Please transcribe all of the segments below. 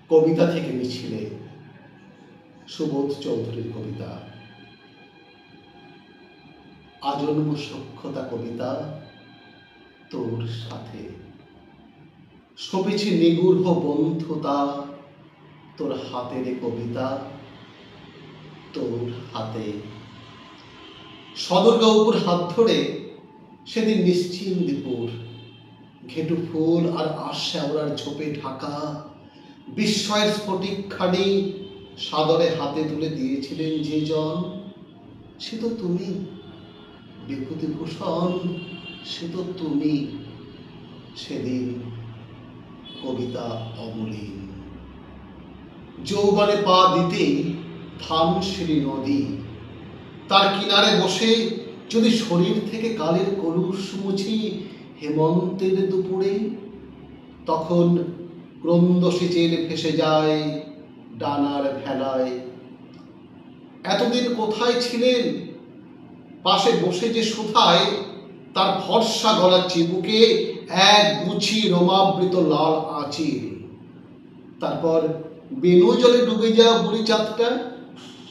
কবিতা থেকে মিছিলে সুবোধ চৌধুরীর কবিতা। আজন্ম সখ্যতা কবিতা তোর সাথে, শোভেছে নিগূঢ় বন্ধুতা তোর হাতের কবিতা তোর হাতে। সদরগাঁওপুর হাত ধরে সেদিন নিশ্চিন্দপুর, ঘেটু ফুল আর আশ্যাওড়ার ঝোপে ঢাকা বিস্ময়ের স্ফটিকখানি সাদরে হাতে তুলে দিয়েছিলেন যে জন, সে তো তুমি বিভূতিভূষণ, সে তো তুমি। সেদিন কবিতা অমলিন। যৌবনে পা দিতেই ধানসিঁড়ি নদী, তার কিনারে বসে যদি শরীর থেকে কালের কলুষ মুছি হেমন্তের দুপুরে, তখন ক্রন্দসেচের ভেসে যায় ডানার ভেলায়। এতদিন কোথায় ছিলেন? পাশে বসে যে সুধায় তার ভরসা গলা চিবুকে এক গুছি রোমাবৃত লাল আঁচিল। তারপর বেনু জলে ডুবে যাওয়া বুড়ি চাঁদটা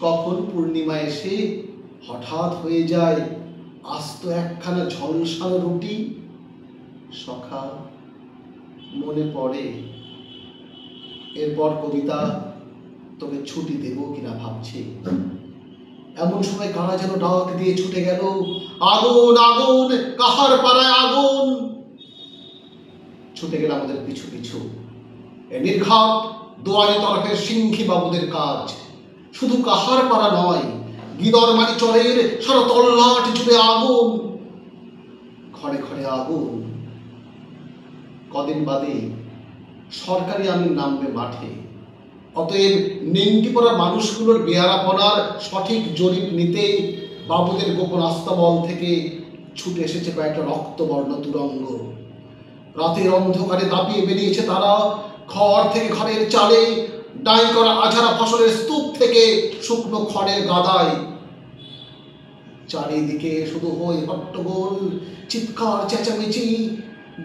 কখন পূর্ণিমা এসে হঠাৎ হয়ে যায় আস্ত একখানা ঝলসানো রুটি। সখা মনে পড়ে। এরপর কবিতা তোকে ছুটি দেব কিনা ভাবছি। এমন সময় কারা যেন ডাক দিয়ে ছুটে গেল, আগুন আগুন, কাহার পাড়ায় আগুন। ছুটে গেল আমাদের পিছু পিছু। এ নির্ঘাত দোয়ারি তরফের সিংহী বাবুদের কাজ। শুধু কাহার পাড়া নয়, গিদরমারি চরের সারা তল্লাট জুড়ে আগুন, ঘরে ঘরে আগুন। কদিন বাদে সরকারি আমিন নামবে মাঠে। অতএব নেংটি পড়া মানুষগুলোর বেয়ারাপনার সঠিক জরিপ নিতে বাবুদের গোপন আস্তাবল থেকে ছুটে এসেছে কয়েকটা রক্তবর্ণ তুরঙ্গ। রাতের অন্ধকারে দাপিয়ে বেরিয়েছে তারা ঘর থেকে ঘরের চালে, ডাই করা আঝারা ফসলের স্তূপ থেকে শুকনো খড়ের গাদায়। চারিদিকে শুধু হই হট্টগোল, চিৎকার চেঁচামেচি,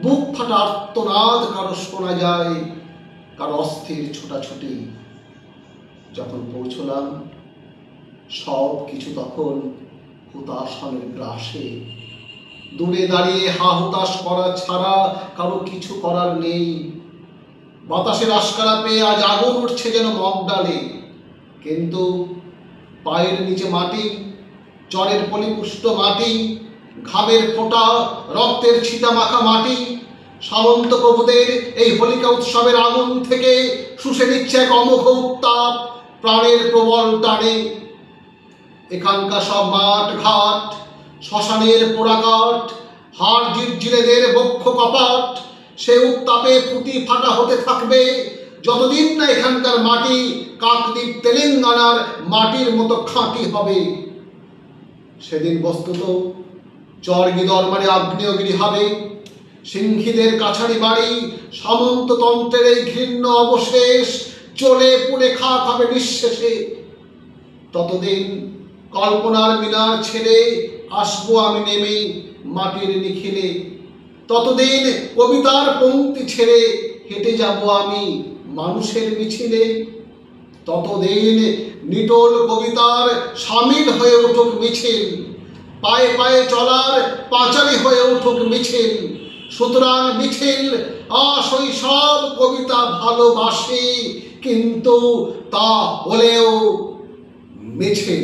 বুক ফাটা আর্তনাদ কারো শোনা যায়, কারো অস্থির ছোটাছুটি। যখন পৌঁছলাম সব কিছু তখন হুতাশনের গ্রাসে। দূরে দাঁড়িয়ে হা হুতাশ করা ছাড়া কারো কিছু করার নেই। বাতাসের আশকারা পেয়ে আজ আগুন উঠছে যেন মগডালে, কিন্তু পায়ের নিচে মাটি, চরের পলিপুষ্ট মাটি, ঘামের ফোঁটা, রক্তের ছিটা মাখা মাটি সামন্ত প্রভুদের এই হোলিকা উৎসবের আগুন থেকে শুষে নিচ্ছে এক অমোঘ উত্তাপ প্রাণের প্রবল টানে। এখানকার সব মাঠ ঘাট, শ্মশানের পোড়াকাঠ, হাড় জিরজিরেদের বক্ষ কপাট সে উত্তাপে পুঁতি ফাটা হতে থাকবে যতদিন না এখানকার মাটি কাকদ্বীপ তেলেঙ্গানার মাটির মতো খাঁটি হবে। সেদিন বস্তুত চর গিদরমারি আগ্নেয়গিরি হবে। সিংহীদের কাছারি বাড়ি সামন্ততন্ত্রের এই ঘৃণ্য অবশেষ জ্বলে পুড়ে খাক হবে নিঃশেষে। ততদিন কল্পনার মিনার ছেড়ে আসবো আমি নেমে মাটির নিখিলে। ততদিন কবিতার পংক্তি ছেড়ে হেঁটে যাব আমি মানুষের মিছিলে। ততদিন নিটোল কবিতার সামিল হয়ে উঠুক মিছিল, পায়ে পায়ে চলার পাঁচালী হয়ে উঠুক মিছিল। সুতরাং মিছিল আশৈশব কবিতা ভালোবাসে, কিন্তু তা হলেও মিছিল।